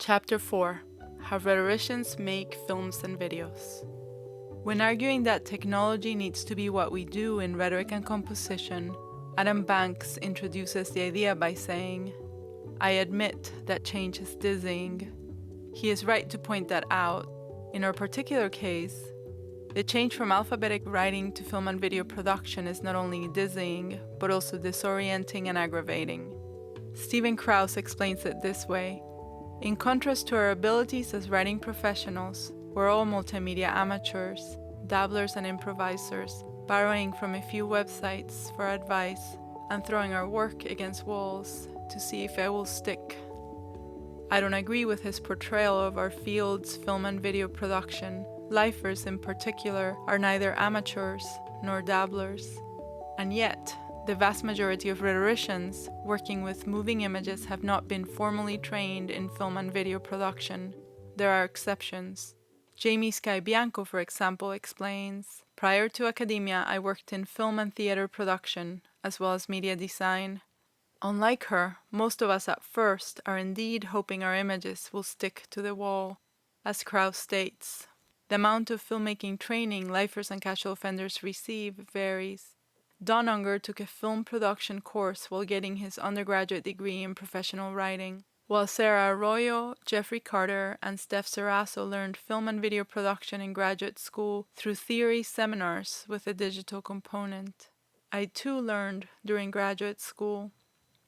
Chapter 4: How Rhetoricians Make Films and Videos. When arguing that technology needs to be what we do in rhetoric and composition, Adam Banks introduces the idea by saying, "I admit that change is dizzying." He is right to point that out. In our particular case, the change from alphabetic writing to film and video production is not only dizzying, but also disorienting and aggravating. Stephen Krauss explains it this way: in contrast to our abilities as writing professionals, we're all multimedia amateurs, dabblers and improvisers, borrowing from a few websites for advice and throwing our work against walls to see if it will stick. I don't agree with his portrayal of our field's film and video production. Lifers in particular are neither amateurs nor dabblers. And yet, the vast majority of rhetoricians working with moving images have not been formally trained in film and video production. There are exceptions. Jamie Sky Bianco, for example, explains, "Prior to academia, I worked in film and theater production, as well as media design. Unlike her, most of us at first are indeed hoping our images will stick to the wall." As Krauss states, the amount of filmmaking training lifers and casual offenders receive varies. Don Unger took a film production course while getting his undergraduate degree in professional writing, while Sarah Arroyo, Jeffrey Carter, and Steph Serrasso learned film and video production in graduate school through theory seminars with a digital component. I too learned during graduate school.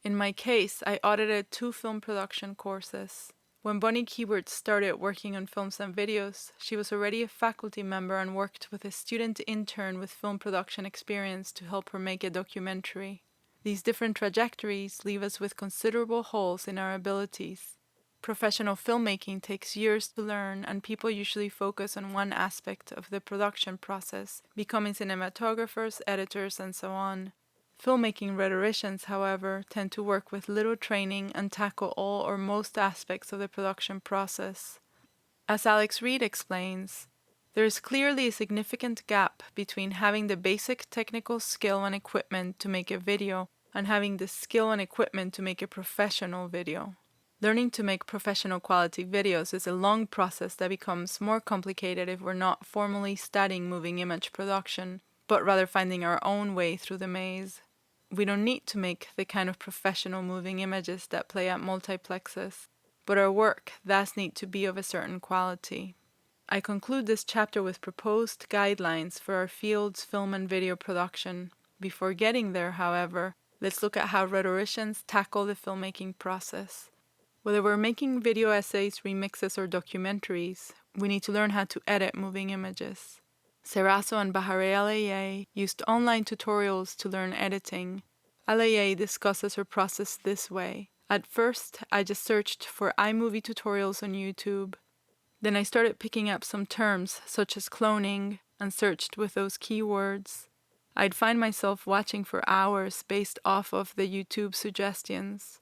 In my case, I audited 2 film production courses. When Bonnie Keyword started working on films and videos, she was already a faculty member and worked with a student intern with film production experience to help her make a documentary. These different trajectories leave us with considerable holes in our abilities. Professional filmmaking takes years to learn, and people usually focus on one aspect of the production process, becoming cinematographers, editors, and so on. Filmmaking rhetoricians, however, tend to work with little training and tackle all or most aspects of the production process. As Alex Reed explains, there is clearly a significant gap between having the basic technical skill and equipment to make a video and having the skill and equipment to make a professional video. Learning to make professional quality videos is a long process that becomes more complicated if we're not formally studying moving image production, but rather finding our own way through the maze. We don't need to make the kind of professional moving images that play at multiplexes, but our work thus need to be of a certain quality. I conclude this chapter with proposed guidelines for our field's film and video production. Before getting there, however, let's look at how rhetoricians tackle the filmmaking process. Whether we're making video essays, remixes, or documentaries, we need to learn how to edit moving images. Serrasso and Bahareh Alaya used online tutorials to learn editing. Alaya discusses her process this way: "At first, I just searched for iMovie tutorials on YouTube. Then I started picking up some terms, such as cloning, and searched with those keywords. I'd find myself watching for hours based off of the YouTube suggestions.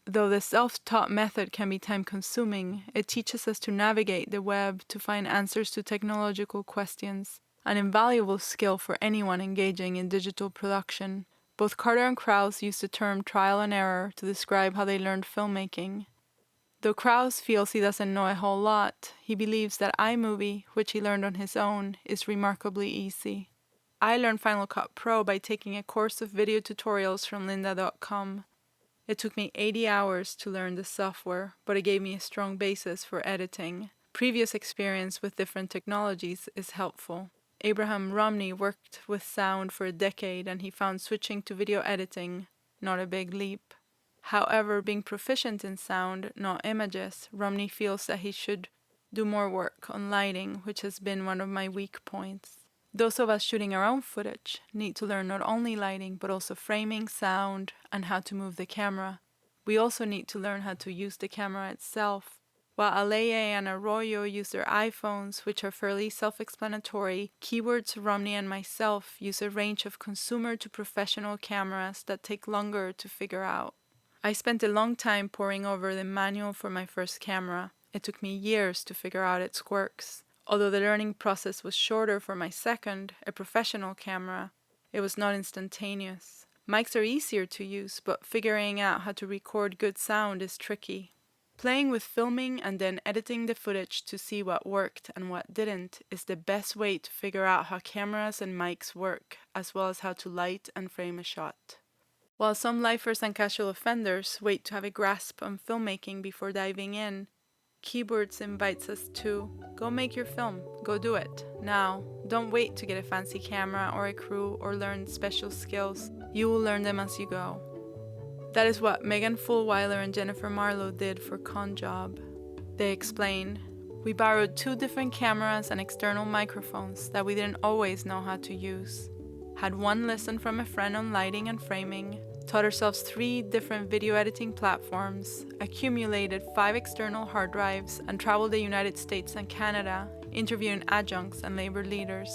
Though the self-taught method can be time-consuming, it teaches us to navigate the web to find answers to technological questions, an invaluable skill for anyone engaging in digital production." Both Carter and Krauss use the term trial and error to describe how they learned filmmaking. Though Krauss feels he doesn't know a whole lot, he believes that iMovie, which he learned on his own, is remarkably easy. "I learned Final Cut Pro by taking a course of video tutorials from lynda.com. It took me 80 hours to learn the software, but it gave me a strong basis for editing. Previous experience with different technologies is helpful." Abraham Romney worked with sound for a decade, and he found switching to video editing not a big leap. However, being proficient in sound, not images, Romney feels that he should do more work on lighting, which has been one of my weak points. Those of us shooting our own footage need to learn not only lighting, but also framing, sound, and how to move the camera. We also need to learn how to use the camera itself. While Alaya and Arroyo use their iPhones, which are fairly self-explanatory, Keywords, Romney, and myself use a range of consumer to professional cameras that take longer to figure out. I spent a long time poring over the manual for my first camera. It took me years to figure out its quirks. Although the learning process was shorter for my second, a professional camera, it was not instantaneous. Mics are easier to use, but figuring out how to record good sound is tricky. Playing with filming and then editing the footage to see what worked and what didn't is the best way to figure out how cameras and mics work, as well as how to light and frame a shot. While some lifers and casual offenders wait to have a grasp on filmmaking before diving in, Keyboards invites us to go make your film, go do it, now. Don't wait to get a fancy camera or a crew or learn special skills, you will learn them as you go. That is what Megan Fulweiler and Jennifer Marlowe did for Con Job. They explain, we borrowed 2 different cameras and external microphones that we didn't always know how to use. Had one lesson from a friend on lighting and framing, taught ourselves 3 different video editing platforms, accumulated 5 external hard drives, and traveled the United States and Canada, interviewing adjuncts and labor leaders.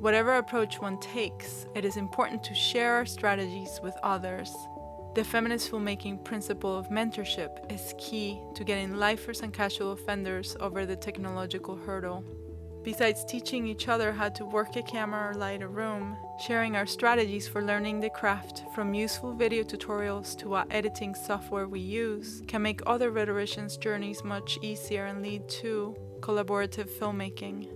Whatever approach one takes, it is important to share our strategies with others. The feminist filmmaking principle of mentorship is key to getting lifers and casual offenders over the technological hurdle. Besides teaching each other how to work a camera or light a room, sharing our strategies for learning the craft, from useful video tutorials to what editing software we use, can make other rhetoricians' journeys much easier and lead to collaborative filmmaking.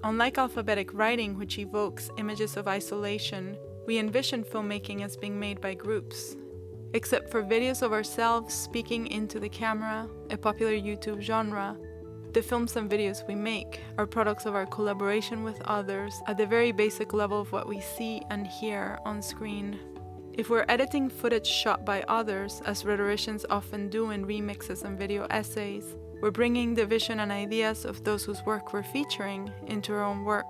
Unlike alphabetic writing, which evokes images of isolation, we envision filmmaking as being made by groups. Except for videos of ourselves speaking into the camera, a popular YouTube genre, the films and videos we make are products of our collaboration with others at the very basic level of what we see and hear on screen. If we're editing footage shot by others, as rhetoricians often do in remixes and video essays, we're bringing the vision and ideas of those whose work we're featuring into our own work.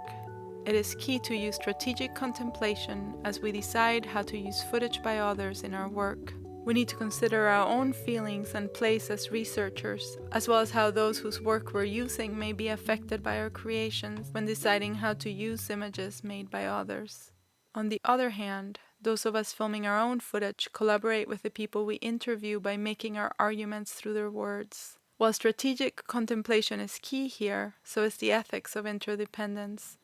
It is key to use strategic contemplation as we decide how to use footage by others in our work. We need to consider our own feelings and place as researchers, as well as how those whose work we're using may be affected by our creations when deciding how to use images made by others. On the other hand, those of us filming our own footage collaborate with the people we interview by making our arguments through their words. While strategic contemplation is key here, so is the ethics of interdependence.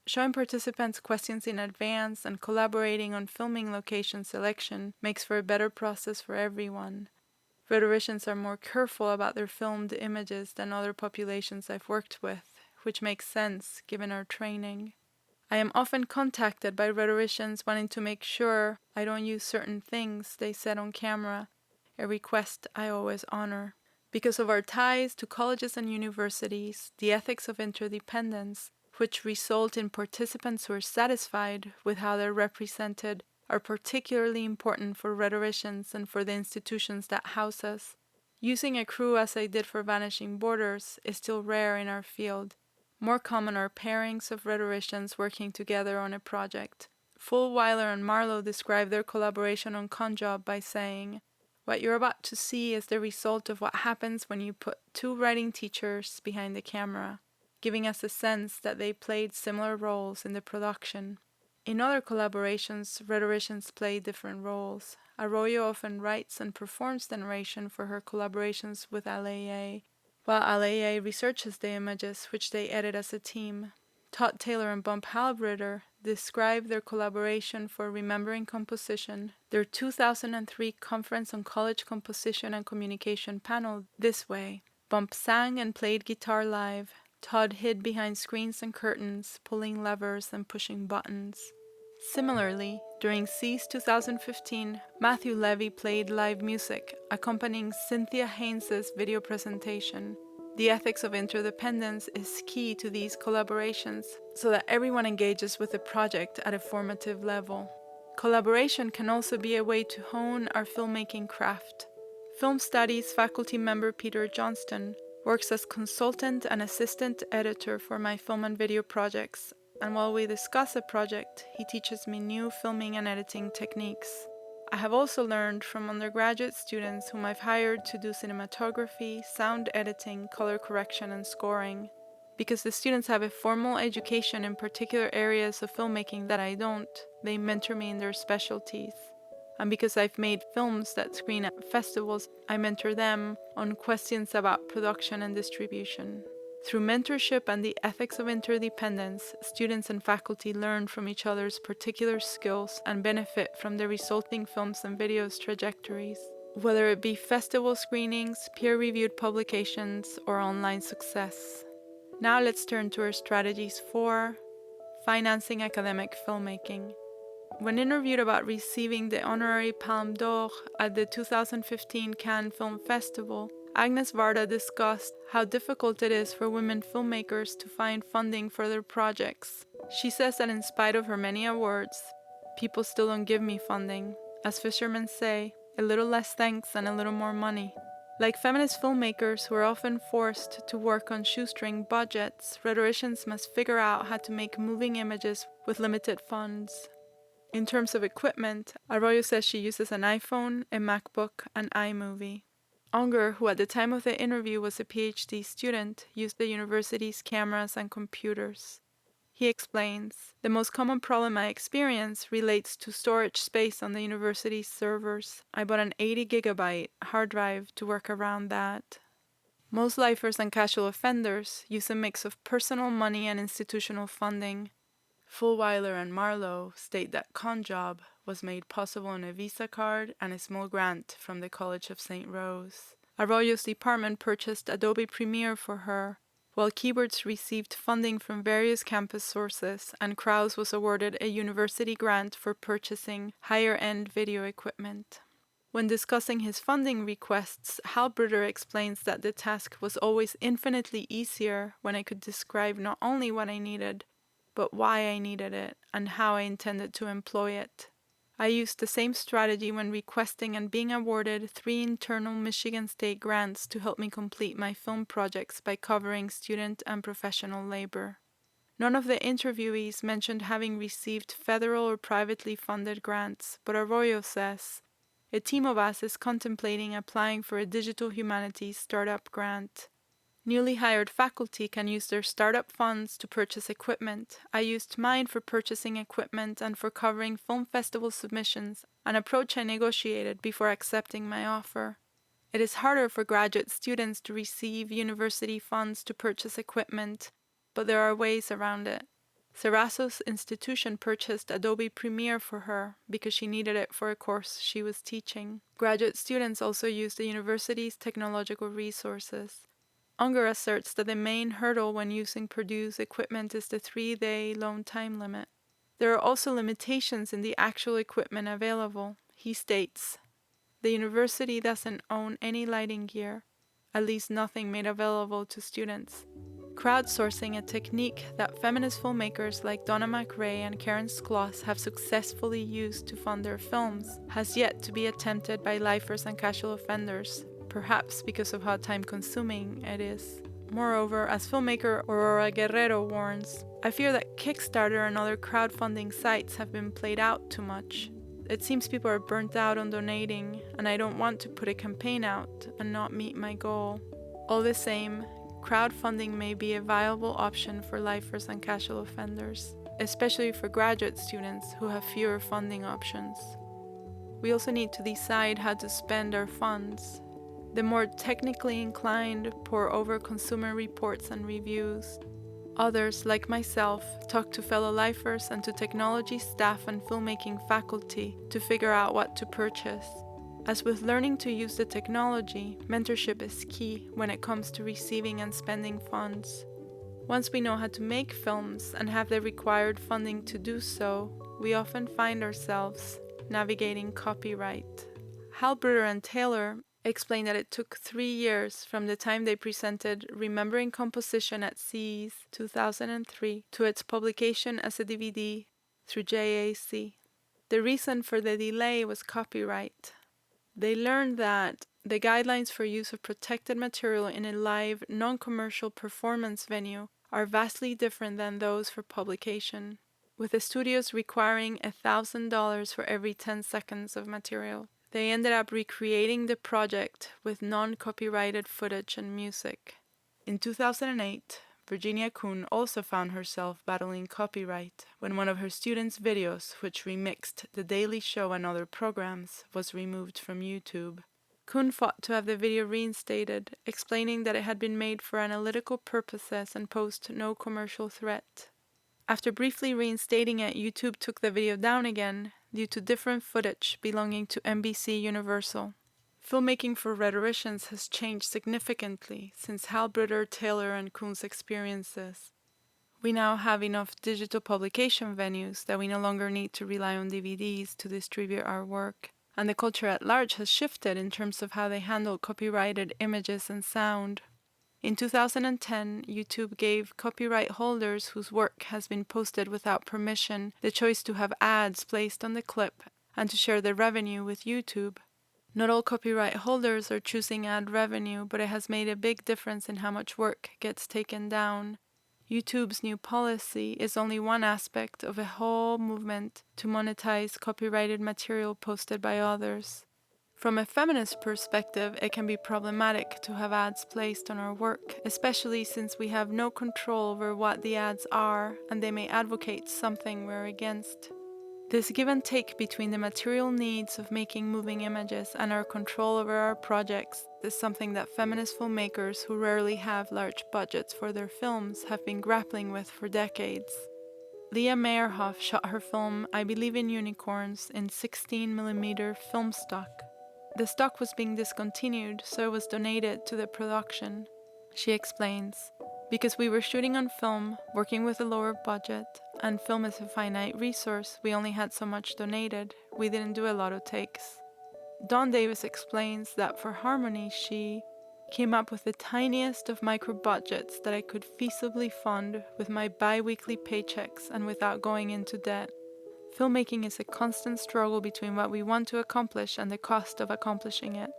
Showing participants questions in advance and collaborating on filming location selection makes for a better process for everyone. Rhetoricians are more careful about their filmed images than other populations I've worked with, which makes sense given our training. I am often contacted by rhetoricians wanting to make sure I don't use certain things they said on camera, a request I always honor. Because of our ties to colleges and universities, the ethics of interdependence, which result in participants who are satisfied with how they're represented, are particularly important for rhetoricians and for the institutions that house us. Using a crew as I did for Vanishing Borders is still rare in our field. More common are pairings of rhetoricians working together on a project. Fulweiler and Marlowe describe their collaboration on Con Job by saying, "What you're about to see is the result of what happens when you put 2 writing teachers behind the camera," giving us a sense that they played similar roles in the production. In other collaborations, rhetoricians play different roles. Arroyo often writes and performs the narration for her collaborations with LAA, while LAA researches the images which they edit as a team. Todd Taylor and Bump Halbritter describe their collaboration for Remembering Composition, their 2003 Conference on College Composition and Communication panel, this way. Bump sang and played guitar live. Todd hid behind screens and curtains, pulling levers and pushing buttons. Similarly, during C's 2015, Matthew Levy played live music, accompanying Cynthia Haynes' video presentation. The ethics of interdependence is key to these collaborations, so that everyone engages with the project at a formative level. Collaboration can also be a way to hone our filmmaking craft. Film Studies faculty member Peter Johnston works as consultant and assistant editor for my film and video projects, and while we discuss a project, he teaches me new filming and editing techniques. I have also learned from undergraduate students whom I've hired to do cinematography, sound editing, color correction, and scoring. Because the students have a formal education in particular areas of filmmaking that I don't, they mentor me in their specialties. And because I've made films that screen at festivals, I mentor them on questions about production and distribution. Through mentorship and the ethics of interdependence, students and faculty learn from each other's particular skills and benefit from the resulting films and videos trajectories. whether it be festival screenings, peer-reviewed publications, or online success. Now let's turn to her strategies for financing academic filmmaking. When interviewed about receiving the honorary Palme d'Or at the 2015 Cannes Film Festival, Agnes Varda discussed how difficult it is for women filmmakers to find funding for their projects. She says that in spite of her many awards, people still don't give me funding. As fishermen say, a little less thanks and a little more money. Like feminist filmmakers who are often forced to work on shoestring budgets, rhetoricians must figure out how to make moving images with limited funds. In terms of equipment, Arroyo says she uses an iPhone, a MacBook, and iMovie. Unger, who at the time of the interview was a PhD student, used the university's cameras and computers. He explains, "The most common problem I experience relates to storage space on the university's servers. I bought an 80 gigabyte hard drive to work around that." Most lifers and casual offenders use a mix of personal money and institutional funding. Fulweiler and Marlowe state that ConJob was made possible on a Visa card and a small grant from the College of St. Rose. Arroyo's department purchased Adobe Premiere for her, while Keywords received funding from various campus sources, and Krause was awarded a university grant for purchasing higher-end video equipment. When discussing his funding requests, Hal Britter explains that the task was always infinitely easier when I could describe not only what I needed, but why I needed it and how I intended to employ it. I used the same strategy when requesting and being awarded 3 internal Michigan State grants to help me complete my film projects by covering student and professional labor. None of the interviewees mentioned having received federal or privately funded grants, but Arroyo says, "A team of us is contemplating applying for a digital humanities startup grant. Newly hired faculty can use their startup funds to purchase equipment. I used mine for purchasing equipment and for covering film festival submissions, an approach I negotiated before accepting my offer. It is harder for graduate students to receive university funds to purchase equipment, but there are ways around it. Serrazo's institution purchased Adobe Premiere for her because she needed it for a course she was teaching. Graduate students also use the university's technological resources. Unger asserts that the main hurdle when using Purdue's equipment is the 3-day loan time limit. There are also limitations in the actual equipment available. He states, "The university doesn't own any lighting gear, at least nothing made available to students. Crowdsourcing, a technique that feminist filmmakers like Donna McRae and Karen Skloss have successfully used to fund their films, has yet to be attempted by lifers and casual offenders, perhaps because of how time-consuming it is. Moreover, as filmmaker Aurora Guerrero warns, I fear that Kickstarter and other crowdfunding sites have been played out too much. It seems people are burnt out on donating, and I don't want to put a campaign out and not meet my goal. All the same, crowdfunding may be a viable option for lifers and casual offenders, especially for graduate students who have fewer funding options. We also need to decide how to spend our funds. The more technically inclined pore over consumer reports and reviews. Others, like myself, talk to fellow lifers and to technology staff and filmmaking faculty to figure out what to purchase. As with learning to use the technology, mentorship is key when it comes to receiving and spending funds. Once we know how to make films and have the required funding to do so, we often find ourselves navigating copyright. Hal Britter and Taylor explained that it took 3 years from the time they presented Remembering Composition at CES 2003 to its publication as a DVD through JAC. The reason for the delay was copyright. They learned that the guidelines for use of protected material in a live, non-commercial performance venue are vastly different than those for publication, with the studios requiring $1,000 for every 10 seconds of material. They ended up recreating the project with non-copyrighted footage and music. In 2008, Virginia Kuhn also found herself battling copyright when one of her students' videos, which remixed The Daily Show and other programs, was removed from YouTube. Kuhn fought to have the video reinstated, explaining that it had been made for analytical purposes and posed no commercial threat. After briefly reinstating it, YouTube took the video down again due to different footage belonging to NBC Universal. Filmmaking for rhetoricians has changed significantly since Halbritter, Taylor, and Kuhn's experiences. We now have enough digital publication venues that we no longer need to rely on DVDs to distribute our work, and the culture at large has shifted in terms of how they handle copyrighted images and sound. In 2010, YouTube gave copyright holders whose work has been posted without permission the choice to have ads placed on the clip and to share the revenue with YouTube. Not all copyright holders are choosing ad revenue, but it has made a big difference in how much work gets taken down. YouTube's new policy is only one aspect of a whole movement to monetize copyrighted material posted by others. From a feminist perspective, it can be problematic to have ads placed on our work, especially since we have no control over what the ads are and they may advocate something we're against. This give and take between the material needs of making moving images and our control over our projects is something that feminist filmmakers who rarely have large budgets for their films have been grappling with for decades. Leah Meyerhoff shot her film I Believe in Unicorns in 16mm film stock. The stock was being discontinued, so it was donated to the production. She explains, "Because we were shooting on film, working with a lower budget, and film is a finite resource, we only had so much donated. We didn't do a lot of takes." Dawn Davis explains that for Harmony, she came up with the tiniest of micro budgets that I could feasibly fund with my bi-weekly paychecks and without going into debt. Filmmaking is a constant struggle between what we want to accomplish and the cost of accomplishing it.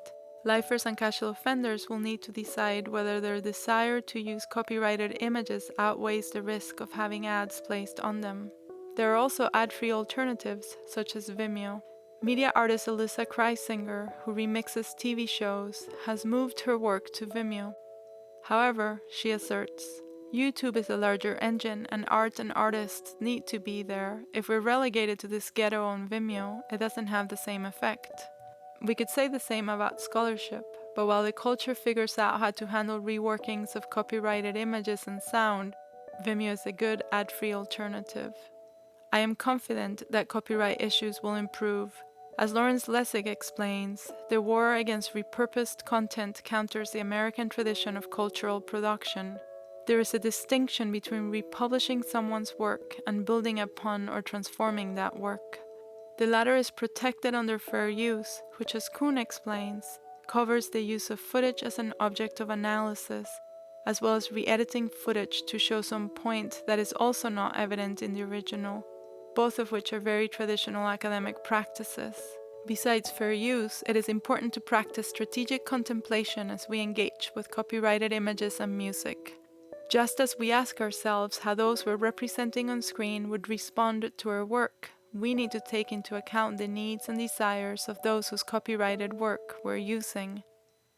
Lifers and casual offenders will need to decide whether their desire to use copyrighted images outweighs the risk of having ads placed on them. There are also ad-free alternatives, such as Vimeo. Media artist Alyssa Kreisinger, who remixes TV shows, has moved her work to Vimeo. However, she asserts, YouTube is a larger engine and art and artists need to be there. If we're relegated to this ghetto on Vimeo, it doesn't have the same effect. We could say the same about scholarship, but while the culture figures out how to handle reworkings of copyrighted images and sound, Vimeo is a good ad-free alternative. I am confident that copyright issues will improve. As Lawrence Lessig explains, the war against repurposed content counters the American tradition of cultural production. There is a distinction between republishing someone's work and building upon or transforming that work. The latter is protected under fair use, which, as Kuhn explains, covers the use of footage as an object of analysis, as well as re-editing footage to show some point that is also not evident in the original, both of which are very traditional academic practices. Besides fair use, it is important to practice strategic contemplation as we engage with copyrighted images and music. Just as we ask ourselves how those we're representing on screen would respond to our work, we need to take into account the needs and desires of those whose copyrighted work we're using.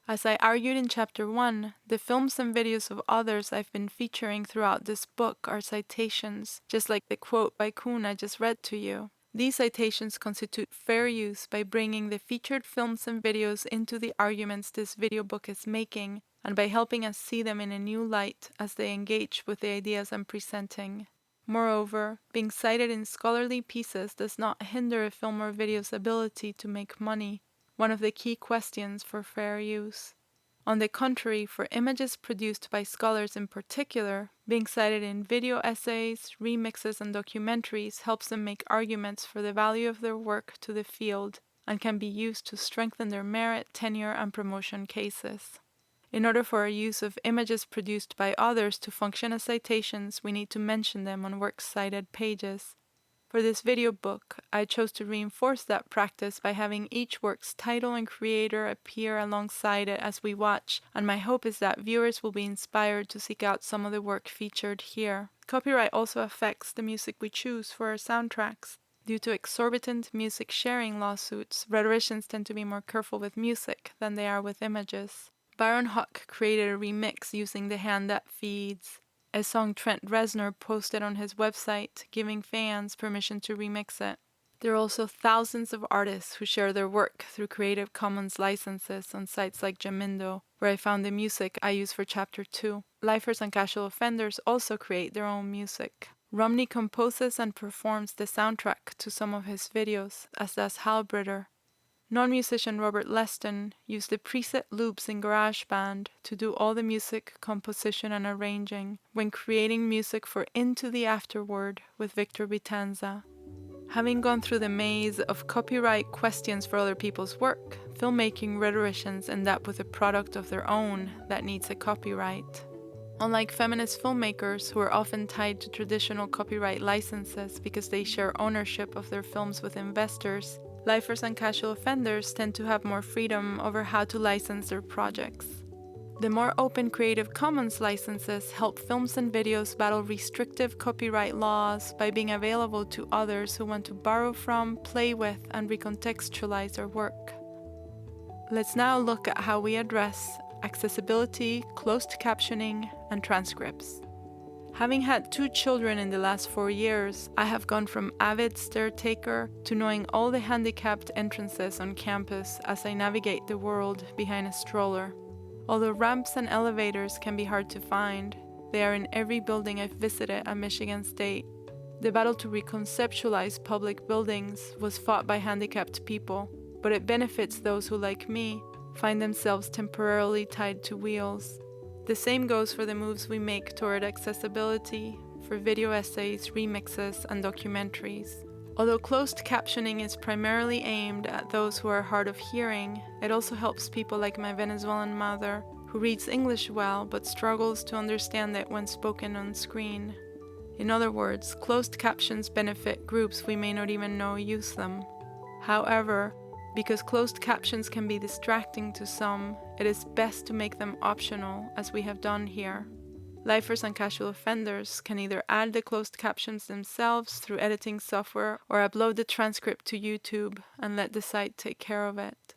As I argued in Chapter 1, the films and videos of others I've been featuring throughout this book are citations, just like the quote by Kuhn I just read to you. These citations constitute fair use by bringing the featured films and videos into the arguments this video book is making, and by helping us see them in a new light as they engage with the ideas I'm presenting. Moreover, being cited in scholarly pieces does not hinder a film or video's ability to make money, one of the key questions for fair use. On the contrary, for images produced by scholars in particular, being cited in video essays, remixes, and documentaries helps them make arguments for the value of their work to the field and can be used to strengthen their merit, tenure, and promotion cases. In order for our use of images produced by others to function as citations, we need to mention them on works cited pages. For this video book, I chose to reinforce that practice by having each work's title and creator appear alongside it as we watch, and my hope is that viewers will be inspired to seek out some of the work featured here. Copyright also affects the music we choose for our soundtracks. Due to exorbitant music sharing lawsuits, rhetoricians tend to be more careful with music than they are with images. Byron Huck created a remix using The Hand That Feeds, a song Trent Reznor posted on his website, giving fans permission to remix it. There are also thousands of artists who share their work through Creative Commons licenses on sites like Jamindo, where I found the music I use for Chapter 2. Lifers and casual offenders also create their own music. Romney composes and performs the soundtrack to some of his videos, as does Halbritter. Non-musician Robert Leston used the preset loops in GarageBand to do all the music composition and arranging when creating music for Into the Afterword with Victor Vitanza. Having gone through the maze of copyright questions for other people's work, filmmaking rhetoricians end up with a product of their own that needs a copyright. Unlike feminist filmmakers who are often tied to traditional copyright licenses because they share ownership of their films with investors, lifers and casual offenders tend to have more freedom over how to license their projects. The more open Creative Commons licenses help films and videos battle restrictive copyright laws by being available to others who want to borrow from, play with, and recontextualize their work. Let's now look at how we address accessibility, closed captioning, and transcripts. Having had 2 children in the last 4 years, I have gone from avid stair taker to knowing all the handicapped entrances on campus as I navigate the world behind a stroller. Although ramps and elevators can be hard to find, they are in every building I've visited at Michigan State. The battle to reconceptualize public buildings was fought by handicapped people, but it benefits those who, like me, find themselves temporarily tied to wheels. The same goes for the moves we make toward accessibility, for video essays, remixes, and documentaries. Although closed captioning is primarily aimed at those who are hard of hearing, it also helps people like my Venezuelan mother, who reads English well but struggles to understand it when spoken on screen. In other words, closed captions benefit groups we may not even know use them. However, because closed captions can be distracting to some, it is best to make them optional, as we have done here. Lifers and casual offenders can either add the closed captions themselves through editing software or upload the transcript to YouTube and let the site take care of it.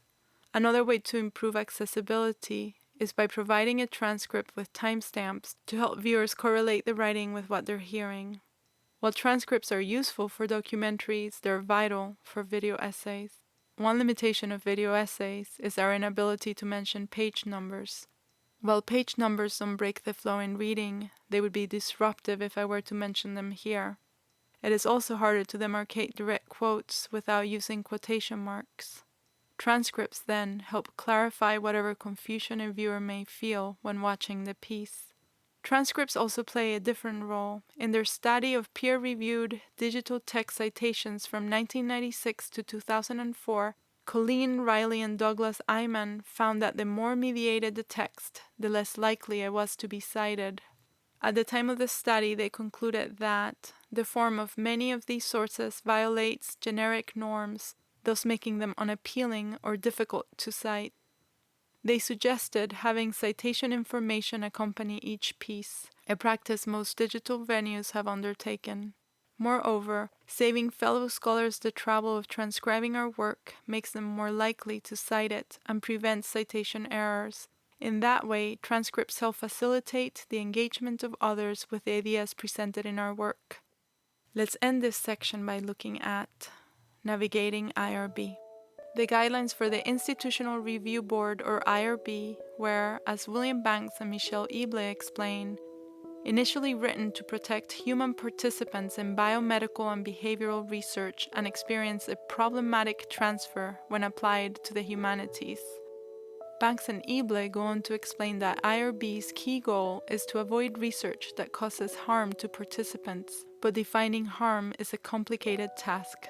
Another way to improve accessibility is by providing a transcript with timestamps to help viewers correlate the writing with what they're hearing. While transcripts are useful for documentaries, they're vital for video essays. One limitation of video essays is our inability to mention page numbers. While page numbers don't break the flow in reading, they would be disruptive if I were to mention them here. It is also harder to demarcate direct quotes without using quotation marks. Transcripts then help clarify whatever confusion a viewer may feel when watching the piece. Transcripts also play a different role. In their study of peer-reviewed digital text citations from 1996 to 2004, Colleen, Riley, and Douglas Eyman found that the more mediated the text, the less likely it was to be cited. At the time of the study, they concluded that the form of many of these sources violates generic norms, thus making them unappealing or difficult to cite. They suggested having citation information accompany each piece, a practice most digital venues have undertaken. Moreover, saving fellow scholars the trouble of transcribing our work makes them more likely to cite it and prevents citation errors. In that way, transcripts help facilitate the engagement of others with the ideas presented in our work. Let's end this section by looking at navigating IRB. The guidelines for the Institutional Review Board, or IRB, were, as William Banks and Michelle Eble explain, initially written to protect human participants in biomedical and behavioral research and experience a problematic transfer when applied to the humanities. Banks and Eble go on to explain that IRB's key goal is to avoid research that causes harm to participants, but defining harm is a complicated task.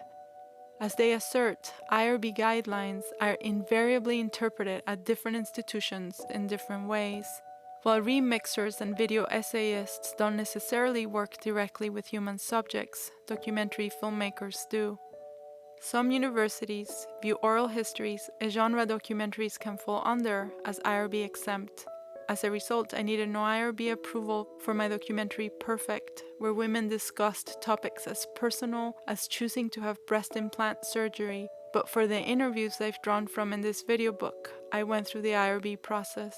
As they assert, IRB guidelines are invariably interpreted at different institutions in different ways, while remixers and video essayists don't necessarily work directly with human subjects, documentary filmmakers do. Some universities view oral histories as genre documentaries can fall under as IRB exempt. As a result, I needed no IRB approval for my documentary Perfect, where women discussed topics as personal as choosing to have breast implant surgery. But for the interviews I've drawn from in this video book, I went through the IRB process.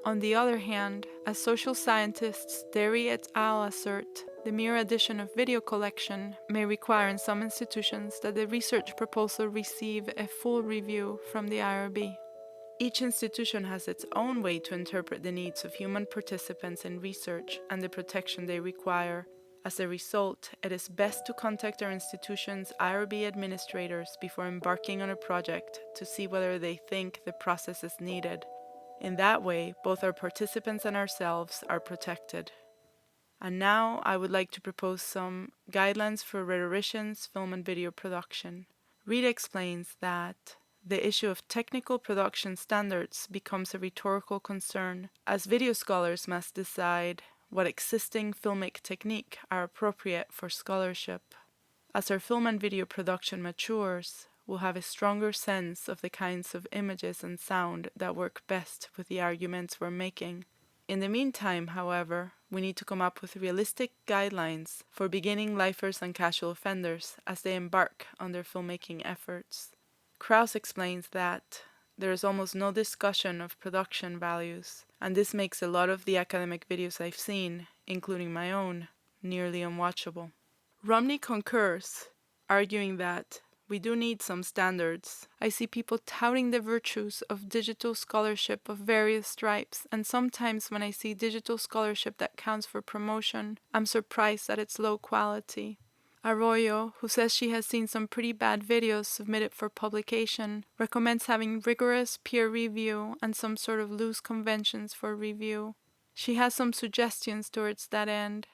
On the other hand, as social scientists Derry et al. Assert, the mere addition of video collection may require in some institutions that the research proposal receive a full review from the IRB. Each institution has its own way to interpret the needs of human participants in research and the protection they require. As a result, it is best to contact our institution's IRB administrators before embarking on a project to see whether they think the process is needed. In that way, both our participants and ourselves are protected. And now I would like to propose some guidelines for rhetoricians, film and video production. Reed explains that the issue of technical production standards becomes a rhetorical concern, as video scholars must decide what existing filmic technique are appropriate for scholarship. As our film and video production matures, we'll have a stronger sense of the kinds of images and sound that work best with the arguments we're making. In the meantime, however, we need to come up with realistic guidelines for beginning lifers and casual offenders as they embark on their filmmaking efforts. Krauss explains that there is almost no discussion of production values, and this makes a lot of the academic videos I've seen, including my own, nearly unwatchable. Romney concurs, arguing that we do need some standards. I see people touting the virtues of digital scholarship of various stripes, and sometimes when I see digital scholarship that counts for promotion, I'm surprised at its low quality. Arroyo, who says she has seen some pretty bad videos submitted for publication, recommends having rigorous peer review and some sort of loose conventions for review. She has some suggestions towards that end.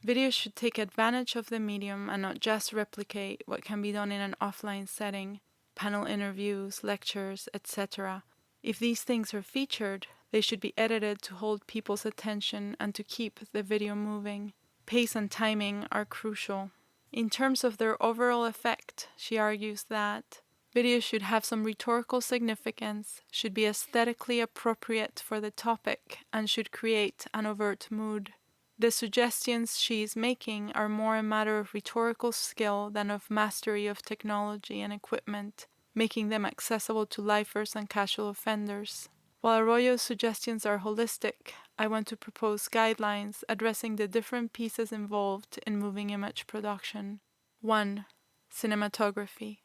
Videos should take advantage of the medium and not just replicate what can be done in an offline setting, panel interviews, lectures, etc. If these things are featured, they should be edited to hold people's attention and to keep the video moving. Pace and timing are crucial. In terms of their overall effect, she argues that videos should have some rhetorical significance, should be aesthetically appropriate for the topic, and should create an overt mood. The suggestions she is making are more a matter of rhetorical skill than of mastery of technology and equipment, making them accessible to lifers and casual offenders. While Arroyo's suggestions are holistic, I want to propose guidelines addressing the different pieces involved in moving image production. 1. Cinematography.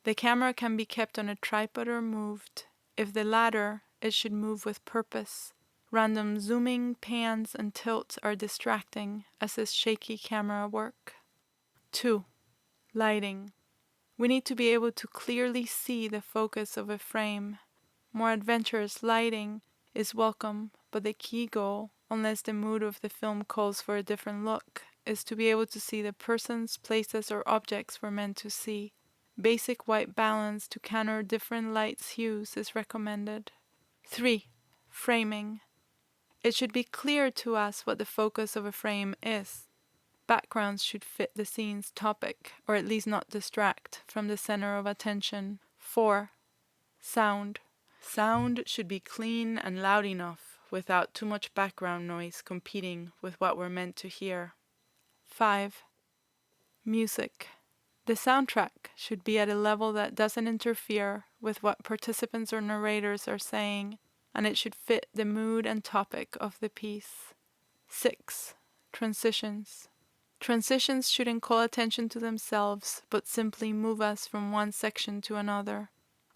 The camera can be kept on a tripod or moved. If the latter, it should move with purpose. Random zooming, pans, and tilts are distracting, as is shaky camera work. 2. Lighting. We need to be able to clearly see the focus of a frame. More adventurous lighting is welcome, but the key goal, unless the mood of the film calls for a different look, is to be able to see the persons, places, or objects we're meant to see. Basic white balance to counter different light's hues is recommended. 3. Framing. It should be clear to us what the focus of a frame is. Backgrounds should fit the scene's topic, or at least not distract from the center of attention. 4. Sound. Sound should be clean and loud enough, without too much background noise competing with what we're meant to hear. 5. Music. The soundtrack should be at a level that doesn't interfere with what participants or narrators are saying, and it should fit the mood and topic of the piece. 6. Transitions. Transitions shouldn't call attention to themselves, but simply move us from one section to another.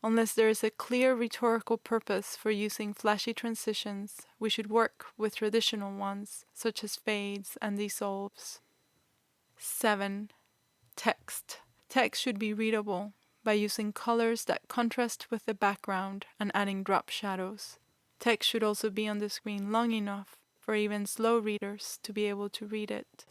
Unless there is a clear rhetorical purpose for using flashy transitions, we should work with traditional ones, such as fades and dissolves. 7. Text. Text should be readable by using colors that contrast with the background and adding drop shadows. Text should also be on the screen long enough for even slow readers to be able to read it.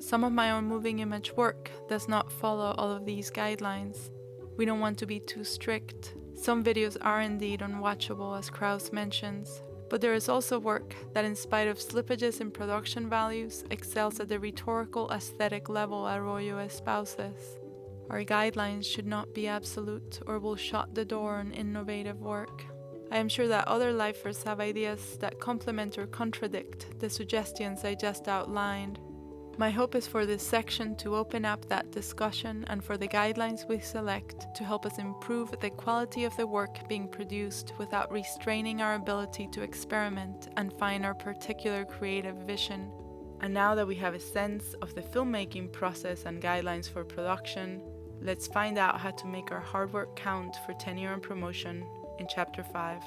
Some of my own moving image work does not follow all of these guidelines. We don't want to be too strict. Some videos are indeed unwatchable, as Krauss mentions, but there is also work that, in spite of slippages in production values, excels at the rhetorical aesthetic level Arroyo espouses. Our guidelines should not be absolute or will shut the door on innovative work. I am sure that other lifers have ideas that complement or contradict the suggestions I just outlined. My hope is for this section to open up that discussion and for the guidelines we select to help us improve the quality of the work being produced without restraining our ability to experiment and find our particular creative vision. And now that we have a sense of the filmmaking process and guidelines for production, let's find out how to make our hard work count for tenure and promotion in Chapter 5.